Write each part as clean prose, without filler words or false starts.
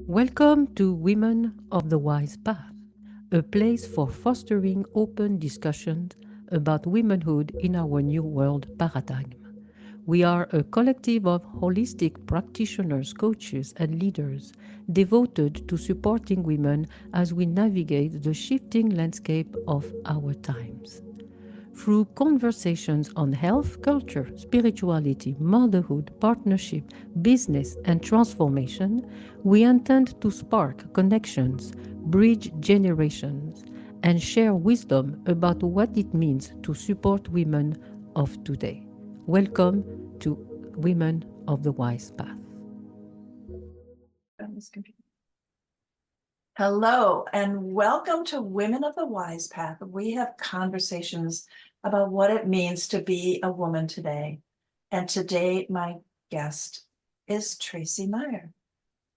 Welcome to Women of the Wise Path, a place for fostering open discussions about womanhood in our new world paradigm. We are a collective of holistic practitioners, coaches, and leaders devoted to supporting women as we navigate the shifting landscape of our times. Through conversations on health, culture, spirituality, motherhood, partnership, business, and transformation, we intend to spark connections, bridge generations, and share wisdom about what it means to support women of today. Welcome to Women of the Wise Path. Hello, and welcome to Women of the Wise Path. We have conversations about what it means to be a woman today. And today, my guest is Traycee Mayer.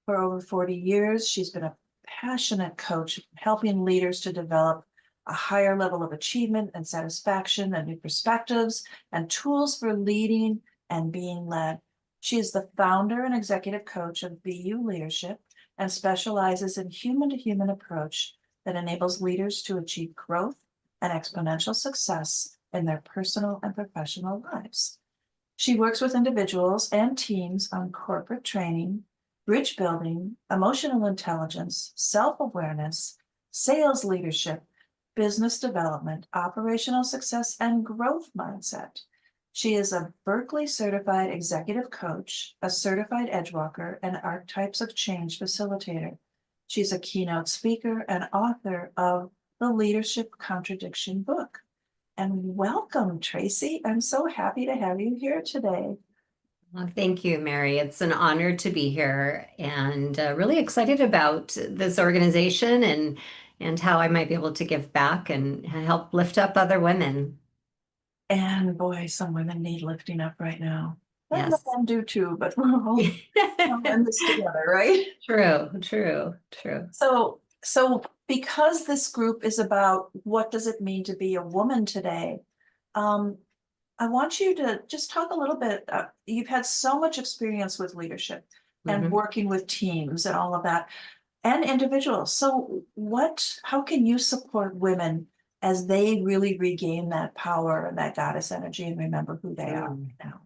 For over 40 years, she's been a passionate coach, helping leaders to develop a higher level of achievement and satisfaction and new perspectives and tools for leading and being led. She is the founder and executive coach of BU Leadership and specializes in human-to-human approach that enables leaders to achieve growth and exponential success in their personal and professional lives. She works with individuals and teams on corporate training, bridge building, emotional intelligence, self-awareness, sales leadership, business development, operational success, and growth mindset. She is a Berkeley certified executive coach, a certified edgewalker, and archetypes of change facilitator. She's a keynote speaker and author of the Leadership Contradiction book. And welcome, Traycee. I'm so happy to have you here today. Well, thank you, Mary. It's an honor to be here and really excited about this organization and how I might be able to give back and help lift up other women. And boy, some women need lifting up right now. Yes. And men do too, but we're all in this together, right? True. So because this group is about what does it mean to be a woman today, I want you to just talk a little bit. You've had so much experience with leadership and working with teams and all of that, and individuals. So how can you support women as they really regain that power and that goddess energy and remember who they are right now?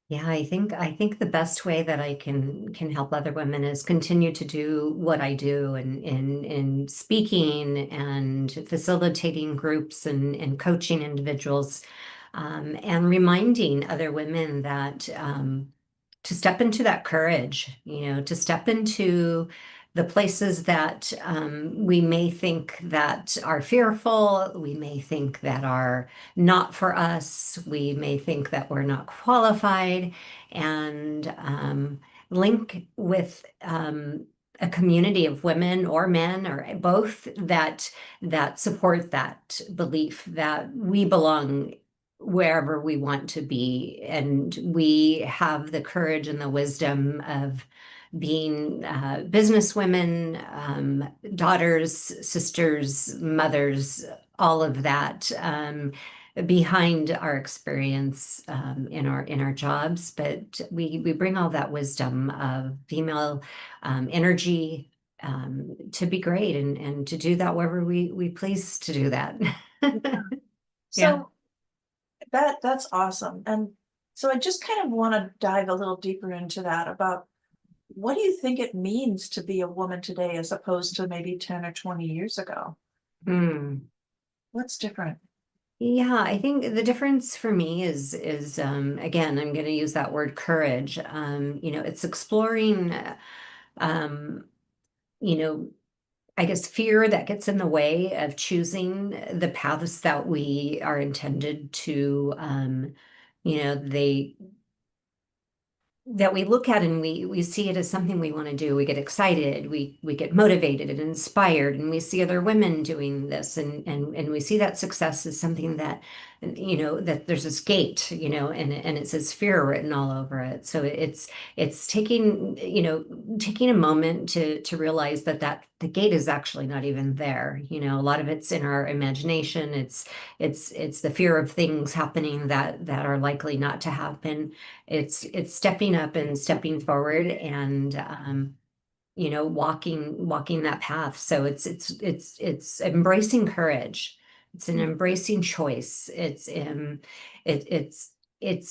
Yeah, I think the best way that I can help other women is continue to do what I do in speaking and facilitating groups and coaching individuals, and reminding other women that to step into that courage, to step into the places that we may think that are fearful, we may think that are not for us, we may think that we're not qualified, and link with a community of women or men or both that support that belief that we belong wherever we want to be, and we have the courage and the wisdom of being businesswomen, daughters, sisters, mothers, all of that behind our experience in our jobs. But we bring all that wisdom of female energy to be great and to do that wherever we please to do that. So that's awesome. And so I just kind of want to dive a little deeper into that about what do you think it means to be a woman today as opposed to maybe 10 or 20 years ago? What's different? Yeah, I think the difference for me is again, I'm going to use that word courage. It's exploring, I guess fear that gets in the way of choosing the paths that we are intended to, that we look at and we see it as something we want to do. We get excited, we get motivated and inspired, and we see other women doing this, and we see that success as something that, that there's this gate, and it says fear written all over it. So it's taking a moment to realize that the gate is actually not even there. A lot of it's in our imagination. It's the fear of things happening that are likely not to happen. It's stepping up and stepping forward and walking that path. So it's embracing courage. It's an embracing choice. It's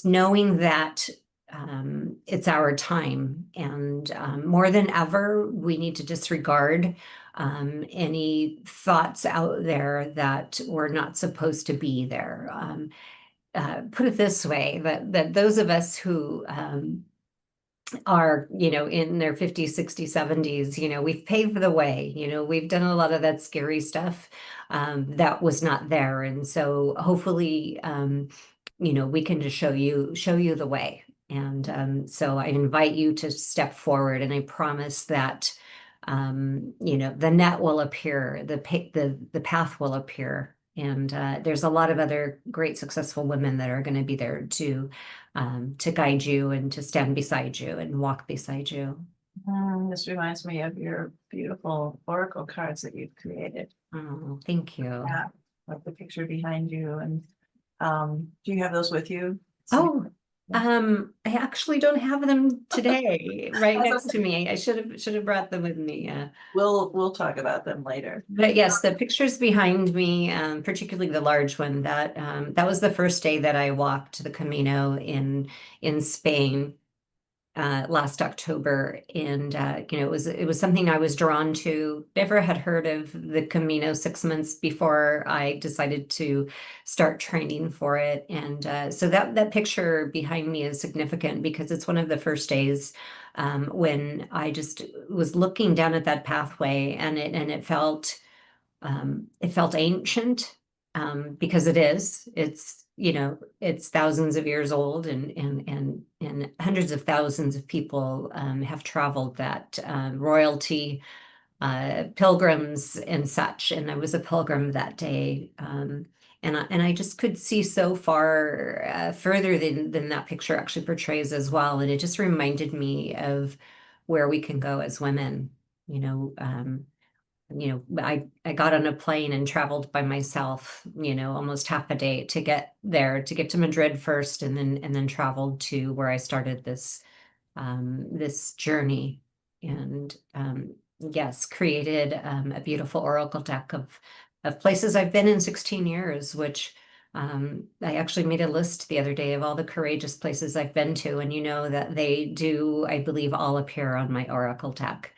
knowing that it's our time, and more than ever, we need to disregard any thoughts out there that were not supposed to be there. Put it this way, that those of us who are, in their 50s, 60s, 70s, we've paved the way, we've done a lot of that scary stuff that was not there. And so hopefully, we can just show you the way. And so I invite you to step forward, and I promise that, the net will appear, the path will appear. And there's a lot of other great, successful women that are going to be there to guide you and to stand beside you and walk beside you. This reminds me of your beautiful oracle cards that you've created. Oh, thank you. Yeah, like the picture behind you. And do you have those with you? Oh, I actually don't have them today right next to me. I should have brought them with me. Yeah. We'll talk about them later. But yes, the pictures behind me, particularly the large one, that was the first day that I walked the Camino in Spain last October. And it was something I was drawn to. Never had heard of the Camino 6 months before I decided to start training for it. And so that picture behind me is significant because it's one of the first days when I just was looking down at that pathway, and it felt ancient, because it's thousands of years old, and hundreds of thousands of people have traveled that, royalty, pilgrims and such. And I was a pilgrim that day. And I just could see so far further than that picture actually portrays as well. And it just reminded me of where we can go as women. I got on a plane and traveled by myself, almost half a day to get there, to get to Madrid first, and then traveled to where I started this journey. And yes, created a beautiful oracle deck of places I've been in 16 years, which I actually made a list the other day of all the courageous places I've been to, and that they do, I believe, all appear on my oracle deck.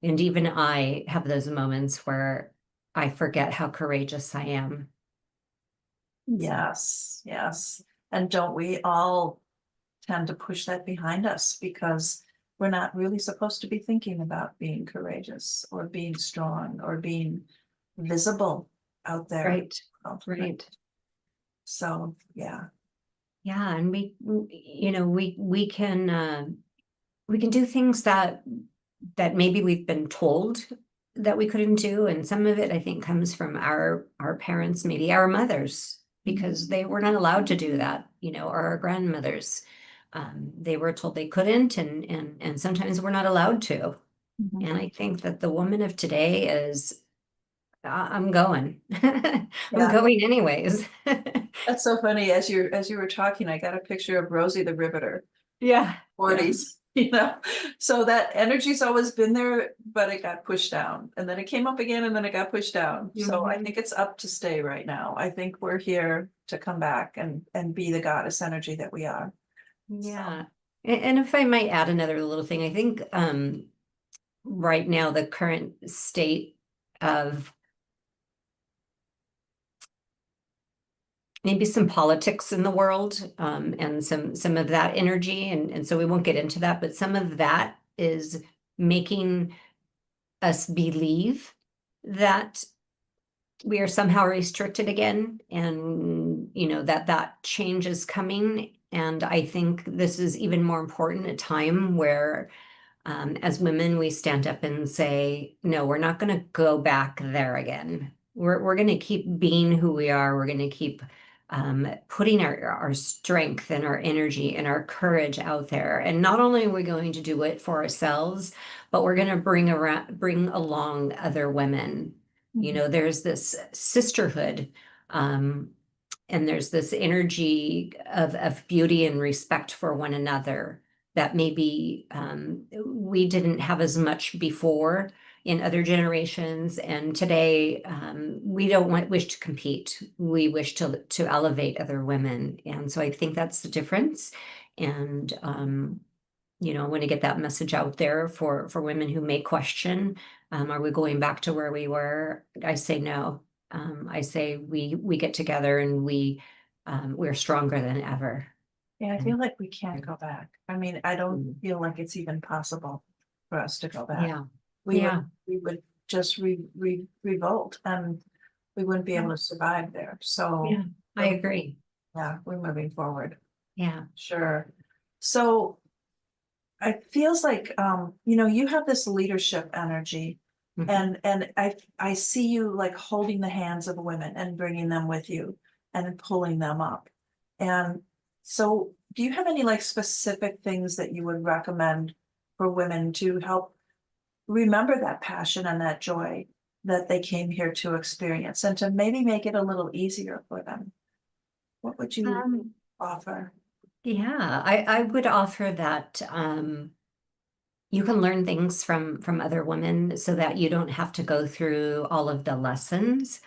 And even I have those moments where I forget how courageous I am. Yes, yes. And don't we all tend to push that behind us because we're not really supposed to be thinking about being courageous or being strong or being visible out there. Right, right. So, yeah. Yeah, and we can do things that maybe we've been told that we couldn't do. And some of it, I think, comes from our parents, maybe our mothers, because they were not allowed to do that, or our grandmothers. They were told they couldn't, and sometimes we're not allowed to. And I think that the woman of today is, I'm going. I'm going anyways. That's so funny. As you were talking, I got a picture of Rosie the Riveter. Yeah. 40s. So that energy's always been there, but it got pushed down, and then it came up again, and then it got pushed down. So I think it's up to stay right now. I think we're here to come back and be the goddess energy that we are. Yeah. And if I might add another little thing, I think right now the current state of maybe some politics in the world, and some of that energy, and so we won't get into that, but some of that is making us believe that we are somehow restricted again, and that change is coming. And I think this is even more important at a time where as women we stand up and say, no, we're not going to go back there again. We're going to keep being who we are. We're going to keep putting our strength and our energy and our courage out there. And not only are we going to do it for ourselves, but we're going to bring along other women. There's this sisterhood, and there's this energy of beauty and respect for one another that maybe we didn't have as much before in other generations. And today, we don't wish to compete. We wish to elevate other women. And so I think that's the difference. And, you know, I want to get that message out there for women who may question, are we going back to where we were? I say no. I say we get together and we're stronger than ever. Yeah, I feel like we can't go back. I mean, I don't Mm. feel like it's even possible for us to go back. Yeah. We Yeah. would just revolt, and we wouldn't be able to survive there. So Yeah, I agree. yeah, we're moving forward. Yeah. Sure. So it feels like, you know, you have this leadership energy, Mhm. and I see you like holding the hands of women and bringing them with you and pulling them up. And so do you have any like specific things that you would recommend for women to help remember that passion and that joy that they came here to experience, and to maybe make it a little easier for them? What would you offer? Yeah, I would offer that you can learn things from other women so that you don't have to go through all of the lessons.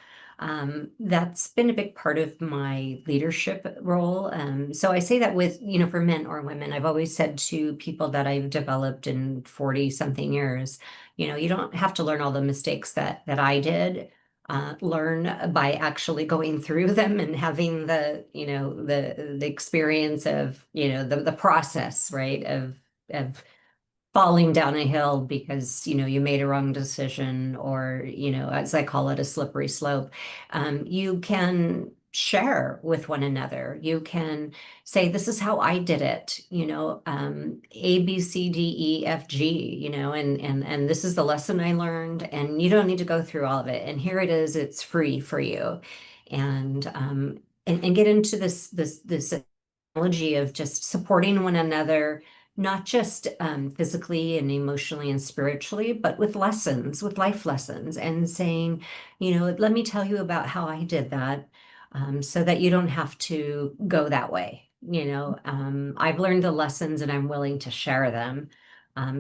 That's been a big part of my leadership role. So I say that with, you know, for men or women, I've always said to people that I've developed in 40 something years, you know, you don't have to learn all the mistakes that I did. Learn by actually going through them and having the, you know, the experience of, you know, the process, right, of falling down a hill because, you know, you made a wrong decision, or, you know, as I call it, a slippery slope. You can share with one another. You can say, this is how I did it, you know, A, B, C, D, E, F, G, you know, and this is the lesson I learned, and you don't need to go through all of it. And here it is, it's free for you. And get into this analogy of just supporting one another, not just physically and emotionally and spiritually, but with lessons, with life lessons, and saying, you know, let me tell you about how I did that, so that you don't have to go that way. You know, I've learned the lessons and I'm willing to share them,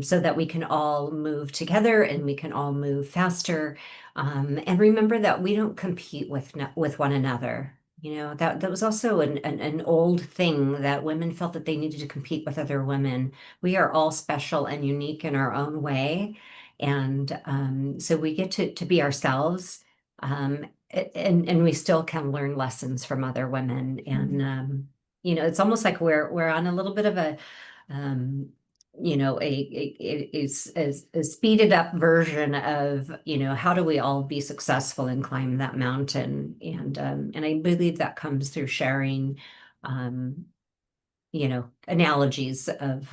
so that we can all move together and we can all move faster. And remember that we don't compete with one another. You know, that was also an old thing, that women felt that they needed to compete with other women. We are all special and unique in our own way. And so we get to be ourselves. And we still can learn lessons from other women. And you know, it's almost like we're on a little bit of a you know, a speeded up version of, you know, how do we all be successful and climb that mountain? And I believe that comes through sharing, you know, analogies of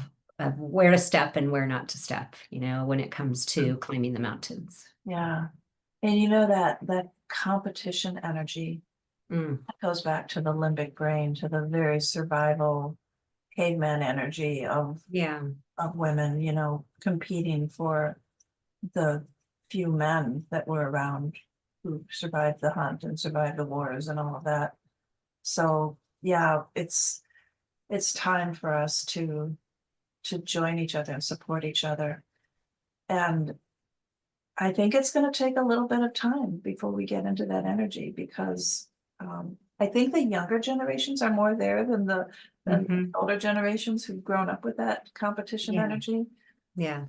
where to step and where not to step, you know, when it comes to climbing the mountains. Yeah. And you know, that competition energy Mm. that goes back to the limbic brain, to the very survival caveman energy of Yeah. women, you know, competing for the few men that were around who survived the hunt and survived the wars and all of that. So yeah, it's time for us to join each other and support each other. And I think it's going to take a little bit of time before we get into that energy, because I think the younger generations are more there than the older generations who've grown up with that competition energy. Yeah.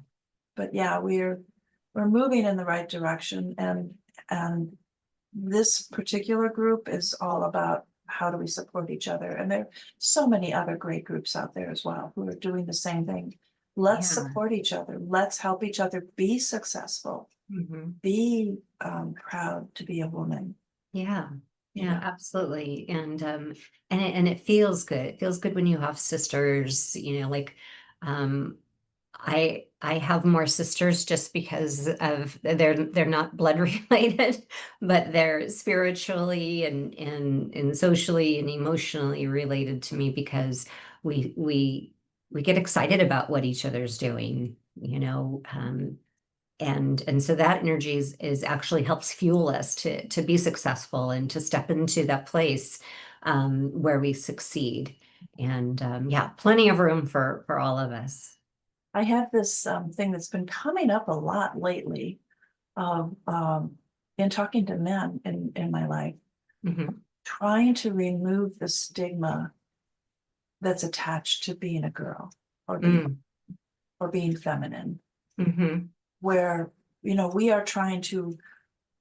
But yeah, we're moving in the right direction, and this particular group is all about how do we support each other. And there are so many other great groups out there as well who are doing the same thing. Let's support each other. Let's help each other be successful. Be proud to be a woman. Yeah. Yeah, absolutely. And it feels good. It feels good when you have sisters, you know, like I have more sisters just because of they're not blood related, but they're spiritually and socially and emotionally related to me, because we get excited about what each other's doing, you know. And so that energy is actually helps fuel us to be successful and to step into that place where we succeed. And yeah, plenty of room for all of us. I have this thing that's been coming up a lot lately of in talking to men in my life, trying to remove the stigma that's attached to being a girl or being feminine, where, you know, we are trying to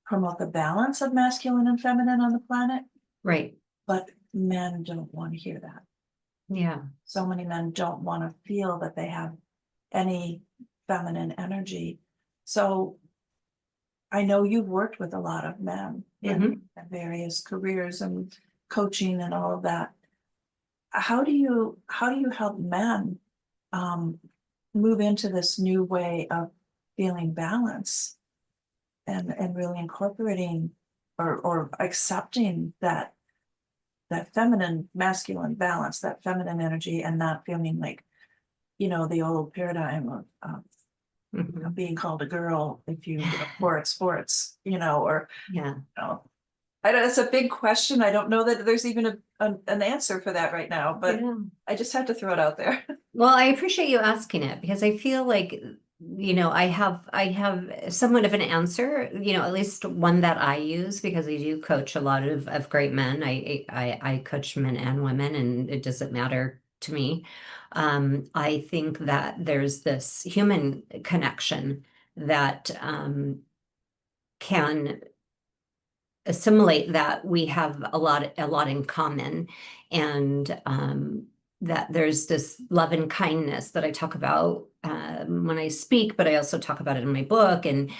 promote the balance of masculine and feminine on the planet. Right. But men don't want to hear that. Yeah. So many men don't want to feel that they have any feminine energy. So I know you've worked with a lot of men in various careers and coaching and all of that. How do you help men move into this new way of feeling balance and really incorporating or accepting that feminine masculine balance, that feminine energy, and not feeling like, you know, the old paradigm of being called a girl if you poor at sports, you know, or you know, I don't, it's a big question. I don't know that there's even an answer for that right now, but I just had to throw it out there. Well, I appreciate you asking it, because I feel like, you know, I have somewhat of an answer, you know, at least one that I use, because I do coach a lot of great men. I coach men and women, and it doesn't matter to me. I think that there's this human connection that can assimilate that we have a lot in common, and that there's this love and kindness that I talk about when I speak, but I also talk about it in my book. And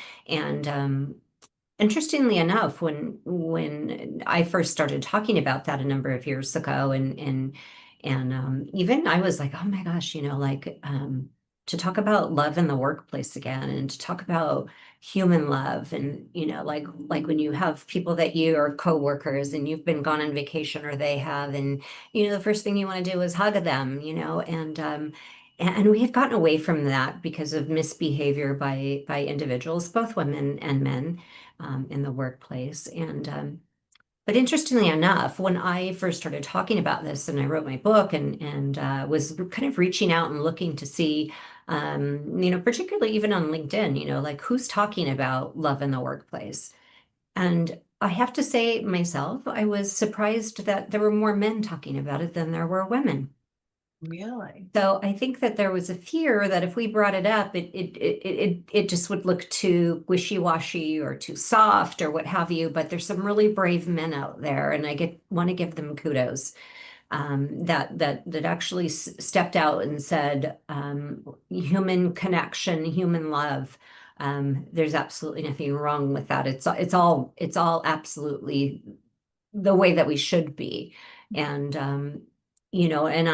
interestingly enough, when I first started talking about that a number of years ago, and even I was like, oh my gosh, you know, like to talk about love in the workplace again, and to talk about human love, and, you know, like when you have people that you are coworkers and you've been gone on vacation, or they have, and, you know, the first thing you want to do is hug them, you know, and we had gotten away from that because of misbehavior by individuals, both women and men, in the workplace. And but interestingly enough, when I first started talking about this, and I wrote my book, and was kind of reaching out and looking to see, you know, particularly even on LinkedIn, you know, like who's talking about love in the workplace. And I have to say myself, I was surprised that there were more men talking about it than there were women. Really? So I think that there was a fear that if we brought it up, it just would look too wishy-washy or too soft or what have you. But there's some really brave men out there, and I want to give them kudos, that actually stepped out and said, human connection, human love. There's absolutely nothing wrong with that. It's all absolutely the way that we should be. And you know, and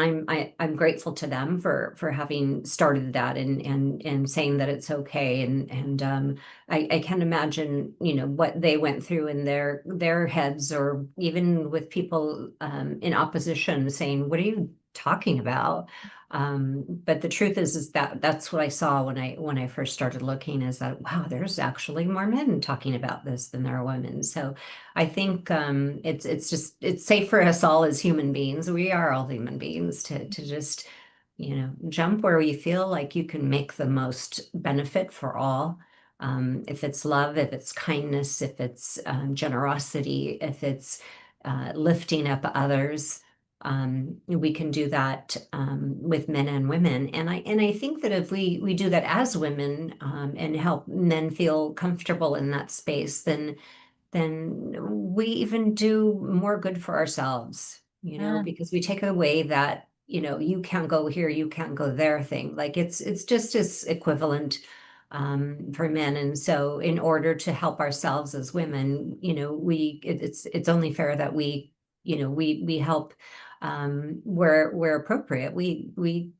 I'm grateful to them for having started that, and saying that it's okay. And I can't imagine, you know, what they went through in their heads, or even with people in opposition saying, what are you talking about? But the truth is that that's what I saw when I first started looking, is that, wow, there's actually more men talking about this than there are women. So I think it's safe for us all as human beings. We are all human beings to just, you know, jump where we feel like you can make the most benefit for all. If it's love, if it's kindness, if it's generosity, if it's lifting up others. We can do that with men and women, and I think that if we do that as women, and help men feel comfortable in that space, then we even do more good for ourselves, you know, because we take away that, you know, you can't go here, you can't go there thing. Like it's just as equivalent for men. And so in order to help ourselves as women, you know, it's only fair that we, you know, we help where appropriate. We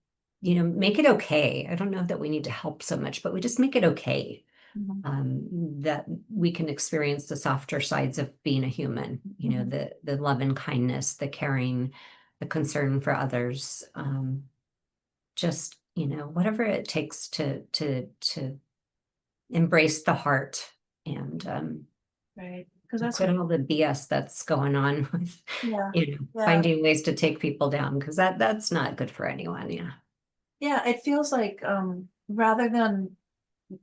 you know, make it okay. I don't know that we need to help so much, but we just make it okay. That we can experience the softer sides of being a human, you know, the love and kindness, the caring, the concern for others, just, you know, whatever it takes to embrace the heart. And right. because that's Quit what, all the BS that's going on with, yeah, yeah. finding ways to take people down, because that's not good for anyone. Yeah. Yeah, it feels like rather than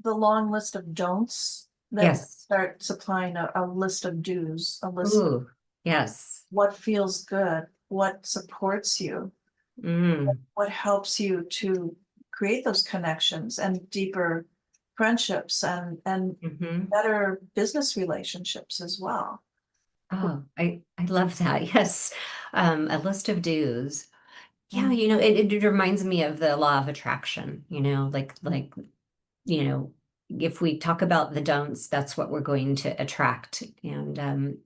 the long list of don'ts, that Yes. start supplying a list of do's, a list of Ooh, yes. what feels good, what supports you, what helps you to create those connections and deeper friendships and better business relationships as well. Oh, I love that. Yes. A list of do's. Yeah, it reminds me of the law of attraction, like, if we talk about the don'ts, that's what we're going to attract. And,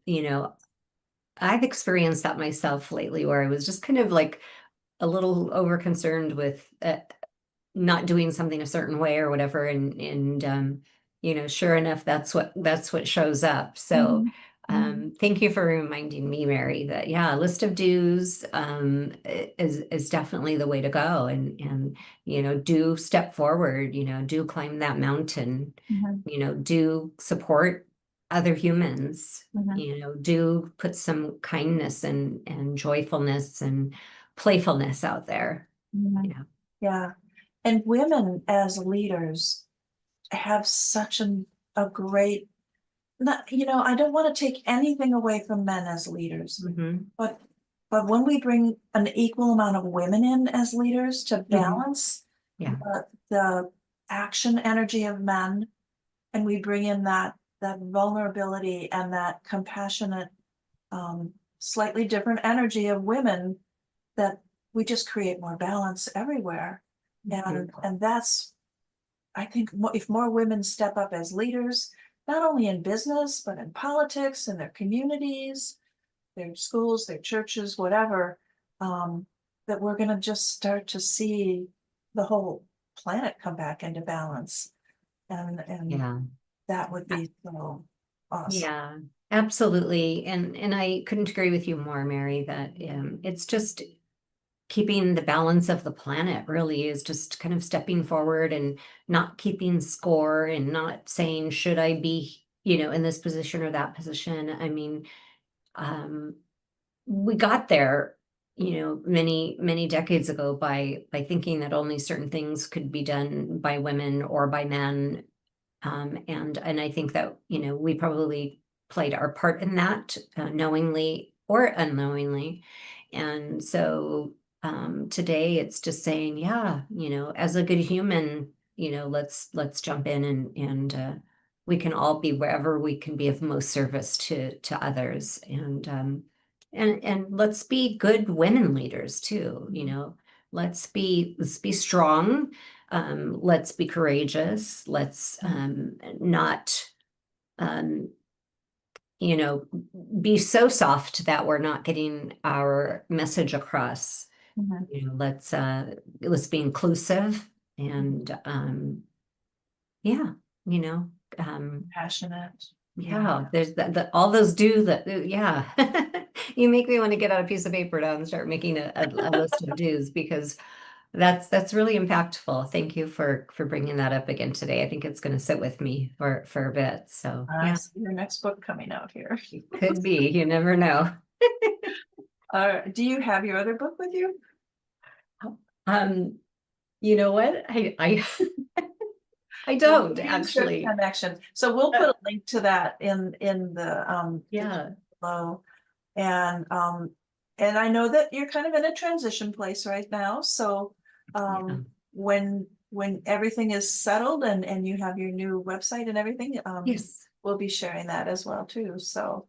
I've experienced that myself lately, where I was just kind of like a little over concerned with not doing something a certain way or whatever. And sure enough, that's what shows up. So thank you for reminding me, Mary, that a list of do's is definitely the way to go. And do step forward, do climb that mountain, do support other humans, do put some kindness and joyfulness and playfulness out there. Yeah. And women as leaders have such a great, I don't want to take anything away from men as leaders, but when we bring an equal amount of women in as leaders to balance the action energy of men, and we bring in that vulnerability and that compassionate, slightly different energy of women, that we just create more balance everywhere. And that's, I think, if more women step up as leaders, not only in business, but in politics, in their communities, their schools, their churches, whatever, that we're going to just start to see the whole planet come back into balance. And that would be so awesome. Yeah, absolutely. And I couldn't agree with you more, Mary, that it's just keeping the balance of the planet. Really is just kind of stepping forward and not keeping score and not saying, should I be, in this position or that position? I mean, we got there, many decades ago by thinking that only certain things could be done by women or by men. And I think that, we probably played our part in that, knowingly or unknowingly. And so today it's just saying, as a good human, let's jump in and we can all be wherever we can be of most service to others. And let's be good women leaders too, let's be strong. Let's be courageous. Let's not, be so soft that we're not getting our message across. Let's be inclusive and passionate. There's all those do that. You make me want to get out a piece of paper now and start making a list of do's, because that's really impactful. Thank you for bringing that up again today. I think it's going to sit with me for a bit. So I see your next book coming out here. Could be. You never know. Do you have your other book with you? You know what? I I don't actually. Connection. So we'll put a link to that in the below. And I know that you're kind of in a transition place right now. So when everything is settled and you have your new website and everything, we'll be sharing that as well too. So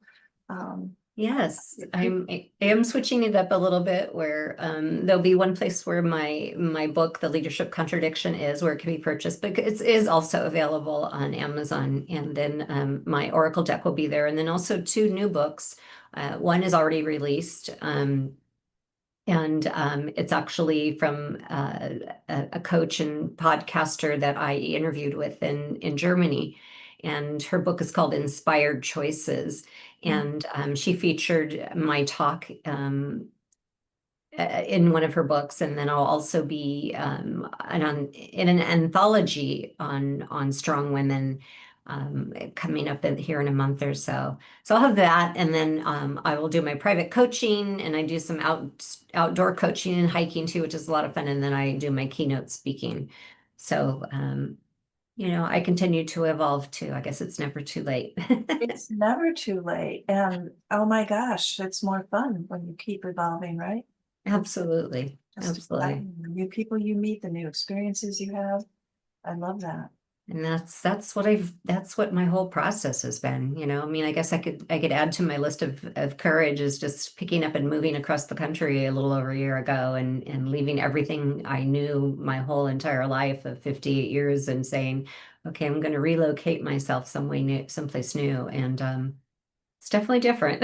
yes, I am switching it up a little bit, where there'll be one place where my book, The Leadership Contradiction, is, where it can be purchased, but it is also available on Amazon. And then my Oracle deck will be there. And then also 2 new books. One is already released. And it's actually from a coach and podcaster that I interviewed with in Germany. And her book is called Inspired Choices. And she featured my talk in one of her books. And then I'll also be in an anthology on strong women coming up here in a month or so. So I'll have that, and then I will do my private coaching, and I do some outdoor coaching and hiking too, which is a lot of fun. And then I do my keynote speaking. So I continue to evolve too. I guess it's never too late. It's never too late. And oh my gosh, it's more fun when you keep evolving, right? Absolutely. Absolutely. The new people you meet, the new experiences you have. I love that. And that's what my whole process has been. I mean, I guess I could add to my list of courage is just picking up and moving across the country a little over a year ago and leaving everything I knew my whole entire life of 58 years and saying, okay, I'm going to relocate myself someplace new. And it's definitely different.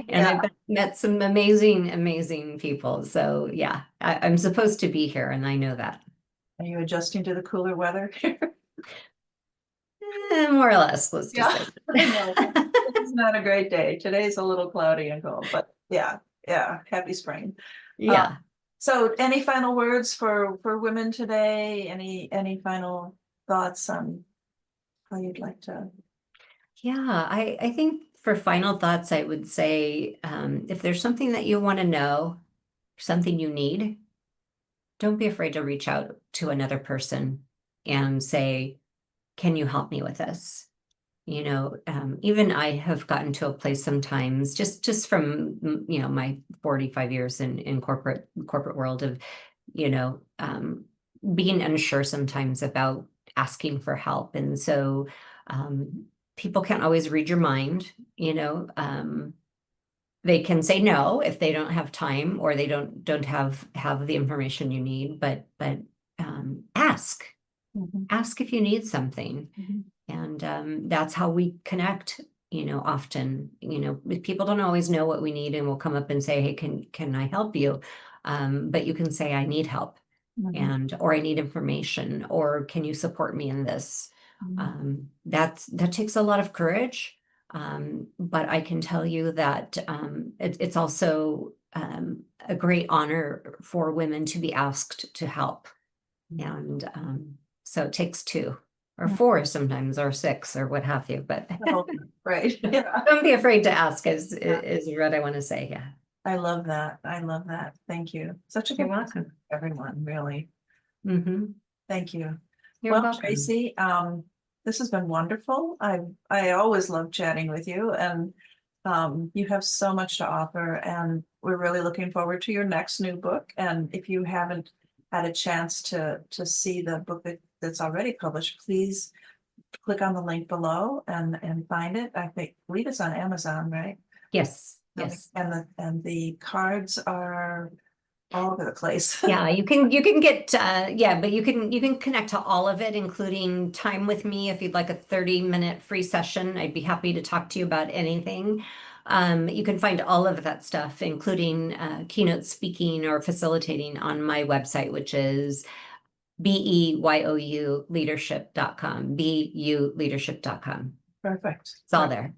And I've met some amazing people. So yeah, I'm supposed to be here, and I know that. Are you adjusting to the cooler weather here? More or less, let's just say. It's not a great day. Today's a little cloudy and cold, but yeah, happy spring. Yeah. So any final words for women today? Any final thoughts on how you'd like to? Yeah, I think for final thoughts, I would say if there's something that you want to know, something you need, don't be afraid to reach out to another person and say, can you help me with this? Even I have gotten to a place sometimes just from, my 45 years in corporate world of, being unsure sometimes about asking for help. And so people can't always read your mind, they can say no if they don't have time or they don't have the information you need, but ask. Mm-hmm. Ask if you need something. Mm-hmm. And that's how we connect, often. People don't always know what we need and will come up and say, hey, can I help you? But you can say, I need help. Mm-hmm. Or I need information, or can you support me in this? Mm-hmm. That takes a lot of courage. But I can tell you that it's also a great honor for women to be asked to help. And so it takes 2 or 4 sometimes, or 6 or what have you. But right. Yeah. Don't be afraid to ask is what I want to say. Yeah. I love that. Thank you. Such a good welcome, everyone, really. Mm-hmm. Thank you. You're welcome. Tracee, this has been wonderful. I always love chatting with you, and you have so much to offer, and we're really looking forward to your next new book. And if you haven't had a chance to see the book that's already published, please click on the link below and find it. I believe it's on Amazon, right? Yes. Yes. And the cards are all over the place. Yeah, you can get but you can connect to all of it, including time with me. If you'd like a 30-minute free session, I'd be happy to talk to you about anything. You can find all of that stuff, including keynote speaking or facilitating, on my website, which is 𝑏𝑒𝑦𝑜𝑢leadership.com, 𝑏𝑢leadership.com. Perfect. It's all there.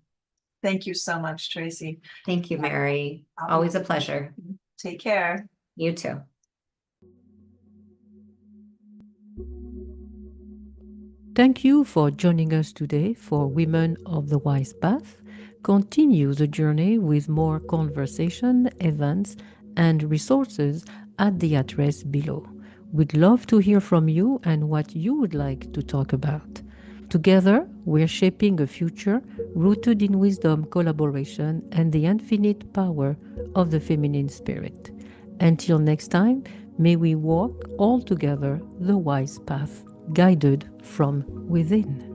Thank you so much, Tracee. Thank you, Mary. Always a pleasure. Take care. You too. Thank you for joining us today for Women of the Wise Path. Continue the journey with more conversation, events, and resources at the address below. We'd love to hear from you and what you would like to talk about. Together, we're shaping a future rooted in wisdom, collaboration, and the infinite power of the feminine spirit. Until next time, may we walk all together the wise path, guided from within.